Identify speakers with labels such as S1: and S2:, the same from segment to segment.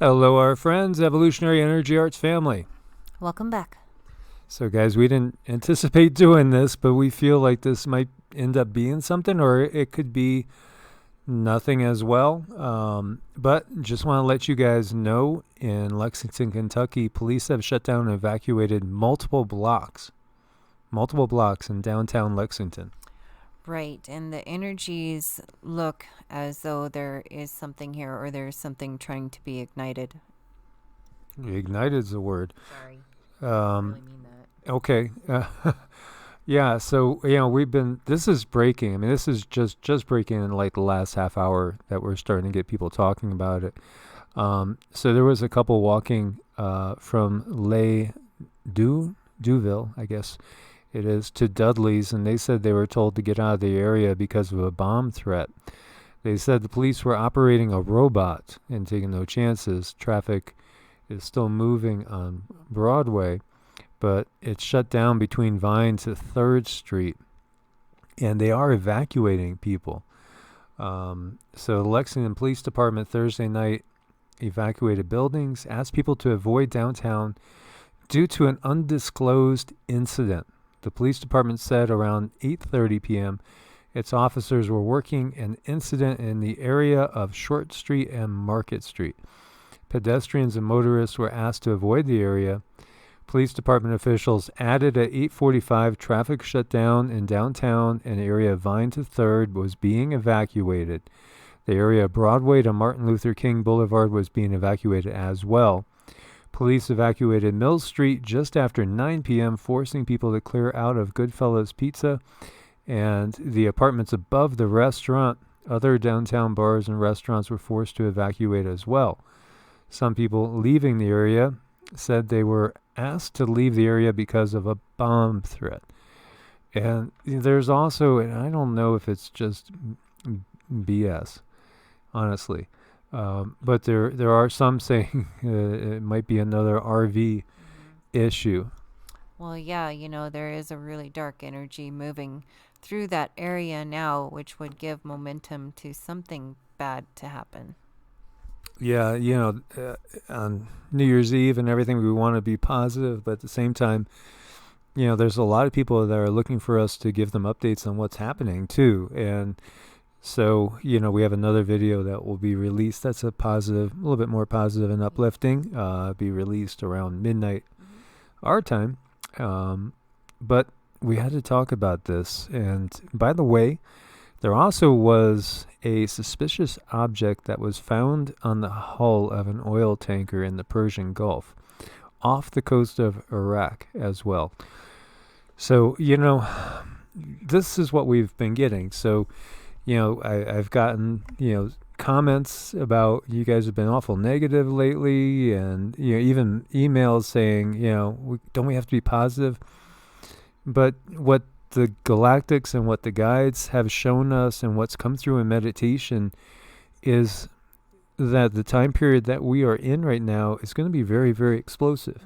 S1: Hello, our friends, Evolutionary Energy Arts family.
S2: Welcome back.
S1: So, guys, we didn't anticipate doing this, but we feel like this might end up being something, or it could be nothing as well. But just want to let you guys know in Lexington, Kentucky, police have shut down and evacuated multiple blocks in downtown Lexington.
S2: Right, and the energies look as though there is something here or there's something trying to be ignited.
S1: Ignited's the word.
S2: Sorry. I
S1: Um,
S2: really mean that.
S1: okay. Yeah, so this is breaking. I mean, this is just breaking in like the last half hour that we're starting to get people talking about it. So there was a couple walking from Duville, I guess it is, to Dudley's, and they said they were told to get out of the area because of a bomb threat. They said the police were operating a robot and taking no chances. Traffic is still moving on Broadway, but it's shut down between Vine to 3rd Street, and they are evacuating people. So the Lexington Police Department Thursday night evacuated buildings, asked people to avoid downtown due to an undisclosed incident. The police department said around 8:30 p.m. its officers were working an incident in the area of Short Street and Market Street. Pedestrians and motorists were asked to avoid the area. Police department officials added at 8:45 traffic shut down in downtown, and the area of Vine to 3rd was being evacuated. The area of Broadway to Martin Luther King Boulevard was being evacuated as well. Police evacuated Mill Street just after 9 p.m., forcing people to clear out of Goodfellas Pizza and the apartments above the restaurant. Other downtown bars and restaurants were forced to evacuate as well. Some people leaving the area said they were asked to leave the area because of a bomb threat. And there's also, and I don't know if it's just BS, honestly, but there are some saying it might be another RV issue.
S2: Well, yeah, there is a really dark energy moving through that area now, which would give momentum to something bad to happen.
S1: Yeah, on New Year's Eve and everything, we want to be positive, but at the same time, there's a lot of people that are looking for us to give them updates on what's happening too. And so, we have another video that will be released. That's a little bit more positive and uplifting. Be released around midnight our time. But we had to talk about this. And by the way, there also was a suspicious object that was found on the hull of an oil tanker in the Persian Gulf, off the coast of Iraq as well. So, this is what we've been getting. So, I've gotten, comments about you guys have been awful negative lately, and, even emails saying, don't we have to be positive? But what the galactics and what the guides have shown us and what's come through in meditation is that the time period that we are in right now is going to be very, very explosive,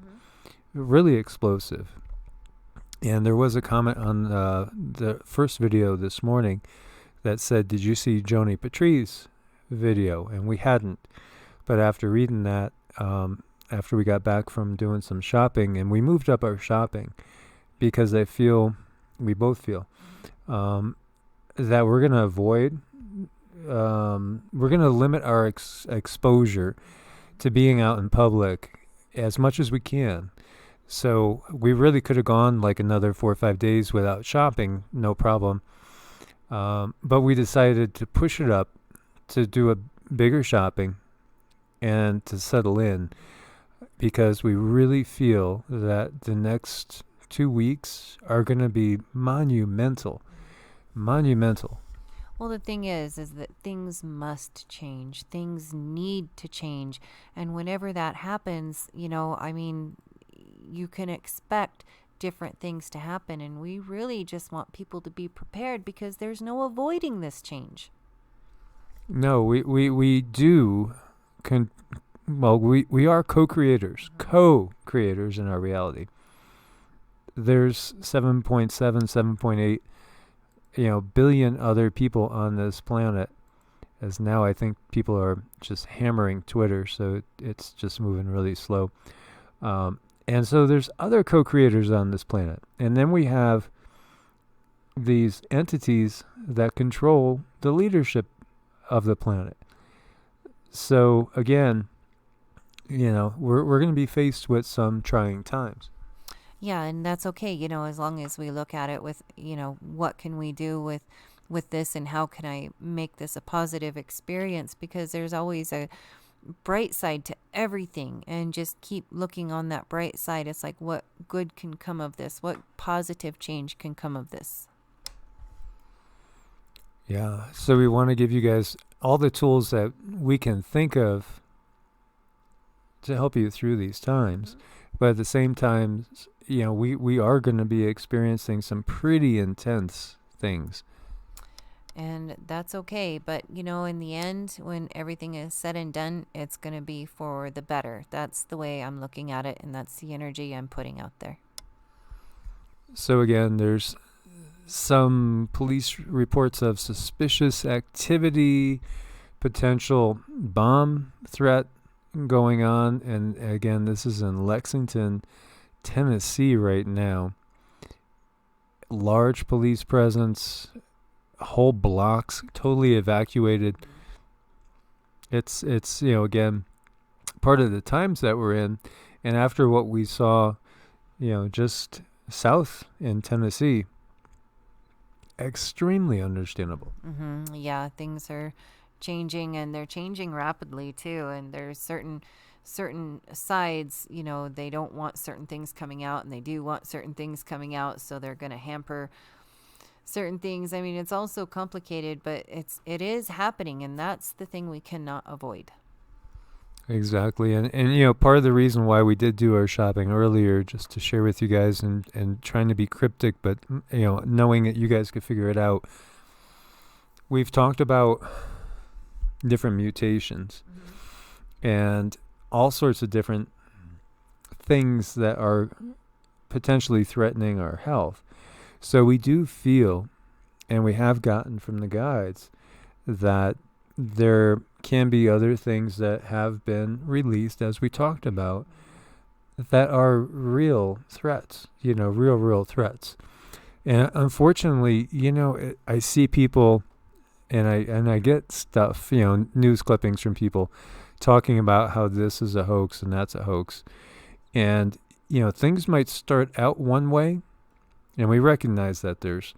S1: really explosive. And there was a comment on the first video this morning that said, did you see Joni Patri's video? And we hadn't. But after reading that, after we got back from doing some shopping, and we moved up our shopping because we both feel that we're going to avoid, we're going to limit our exposure to being out in public as much as we can. So we really could have gone like another 4 or 5 days without shopping, no problem. But we decided to push it up to do a bigger shopping and to settle in, because we really feel that the next 2 weeks are going to be monumental.
S2: Well, the thing is that things must change. Things need to change. And whenever that happens, you can expect different things to happen. And we really just want people to be prepared, because there's no avoiding this change.
S1: No, we do. We are co-creators in our reality. There's 7.7, 7.8, billion other people on this planet. as now I think people are just hammering Twitter, so it's just moving really slow. And so there's other co-creators on this planet. And then we have these entities that control the leadership of the planet. So again, we're going to be faced with some trying times.
S2: Yeah, and that's okay, as long as we look at it with, what can we do with this, and how can I make this a positive experience, because there's always a bright side to everything, and just keep looking on that bright side. It's like, what good can come of this? What positive change can come of this?
S1: Yeah, so we want to give you guys all the tools that we can think of to help you through these times. But at the same time, we are going to be experiencing some pretty intense things.
S2: And that's okay. But, in the end, when everything is said and done, it's going to be for the better. That's the way I'm looking at it, and that's the energy I'm putting out there.
S1: So again, there's some police reports of suspicious activity, potential bomb threat going on. And again, this is in Lexington, Tennessee right now. Large police presence, whole blocks totally evacuated. It's again, part of the times that we're in. And after what we saw, just south in Tennessee, extremely understandable.
S2: Yeah, things are changing, and they're changing rapidly too. And there's certain sides, they don't want certain things coming out, and they do want certain things coming out, so they're going to hamper certain things. I mean, it's all so complicated, but it is happening, and that's the thing we cannot avoid.
S1: Exactly. And part of the reason why we did do our shopping earlier, just to share with you guys, and trying to be cryptic, but knowing that you guys could figure it out. We've talked about different mutations and all sorts of different things that are potentially threatening our health. So we do feel, and we have gotten from the guides, that there can be other things that have been released, as we talked about, that are real threats, real threats. And unfortunately, I see people, and I get stuff, news clippings from people talking about how this is a hoax and that's a hoax. And, things might start out one way, and we recognize that there's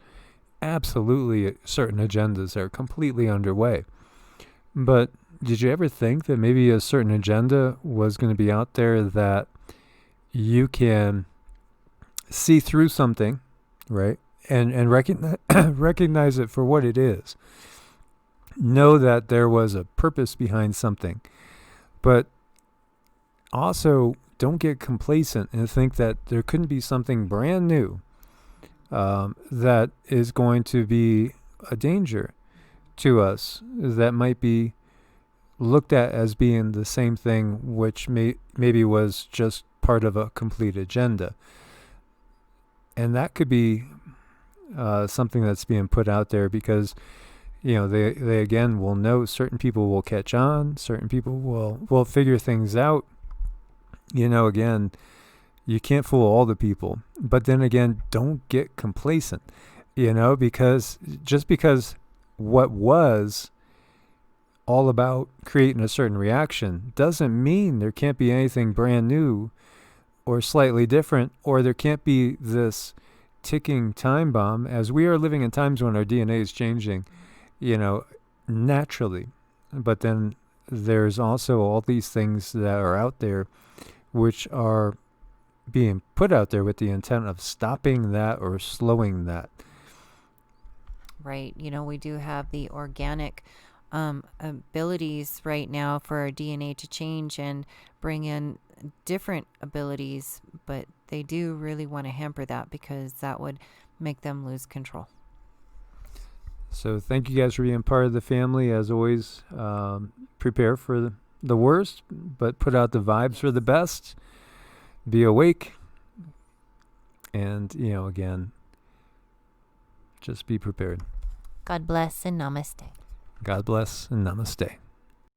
S1: absolutely certain agendas that are completely underway. But did you ever think that maybe a certain agenda was going to be out there that you can see through something, right? And recognize it for what it is. Know that there was a purpose behind something. But also don't get complacent and think that there couldn't be something brand new that is going to be a danger to us, that might be looked at as being the same thing, which maybe was just part of a complete agenda. And that could be something that's being put out there because, they again will know certain people will catch on, certain people will figure things out. Again, you can't fool all the people. But then again, don't get complacent, because just because what was all about creating a certain reaction doesn't mean there can't be anything brand new or slightly different, or there can't be this ticking time bomb, as we are living in times when our DNA is changing, naturally. But then there's also all these things that are out there which are being put out there with the intent of stopping that or slowing that.
S2: Right. We do have the organic abilities right now for our DNA to change and bring in different abilities, but they do really want to hamper that because that would make them lose control.
S1: So thank you guys for being part of the family. As always, prepare for the worst, but put out the vibes for the best. Be awake. And, again, just be prepared.
S2: God bless and namaste.
S1: God bless and namaste.